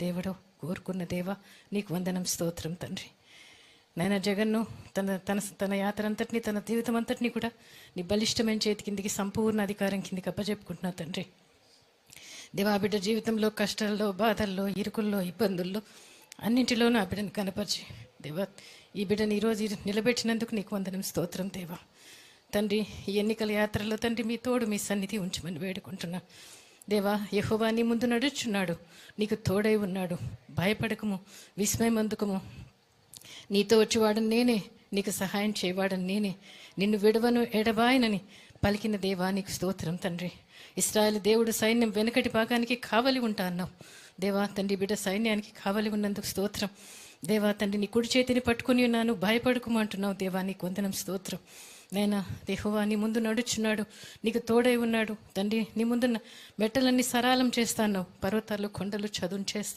దేవుడు కోరుకున్న దేవా, నీకు వందనం, స్తోత్రం తండ్రి. నాయన జగన్ను తన తన తన యాత్ర అంతటినీ, తన జీవితం అంతటినీ కూడా నీ బలిష్టమైన చేతి కిందికి, సంపూర్ణ అధికారం కిందికి అప్పచెప్పుకుంటున్నా తండ్రి. దేవా, బిడ్డ జీవితంలో కష్టాల్లో, బాధల్లో, ఇరుకుల్లో, ఇబ్బందుల్లో అన్నింటిలోనూ ఆ బిడ్డను కనపరిచి దేవా, ఈ బిడ్డను ఈరోజు నిలబెట్టినందుకు నీకు వందనం, స్తోత్రం దేవా. తండ్రి, ఈ ఎన్నికల యాత్రలో తండ్రి మీ తోడు, మీ సన్నిధి ఉంచమని వేడుకుంటున్నా దేవా. యెహోవా నీ ముందు నడుచున్నాడు, నీకు తోడై ఉన్నాడు, భయపడకము, విస్మయం అందుకము. నీతో వచ్చేవాడని నేనే, నీకు సహాయం చేయవాడని నేనే, నిన్ను విడవను ఎడబాయనని పలికిన దేవా, నీకు స్తోత్రం తండ్రి. ఇశ్రాయేలు దేవుడు సైన్యం వెనుకటి భాగానికి కావలి ఉంటా అన్నావు దేవా. తండ్రి, బిడ్డ సైన్యానికి కావలి ఉన్నందుకు స్తోత్రం దేవా. తండ్రి, నీ కుడి చేతిని పట్టుకుని ఉన్నాను, భయపడుకోమంటున్నావు దేవా, నీకు వందనం, స్తోత్రం. నైనా యెహోవా నీ ముందు నడుచున్నాడు, నీకు తోడై ఉన్నాడు తండ్రి. నీ ముందున్న మెట్టలన్నీ సరాలం చేస్తాను, పర్వతాలు కొండలు చదును చేస్తాను.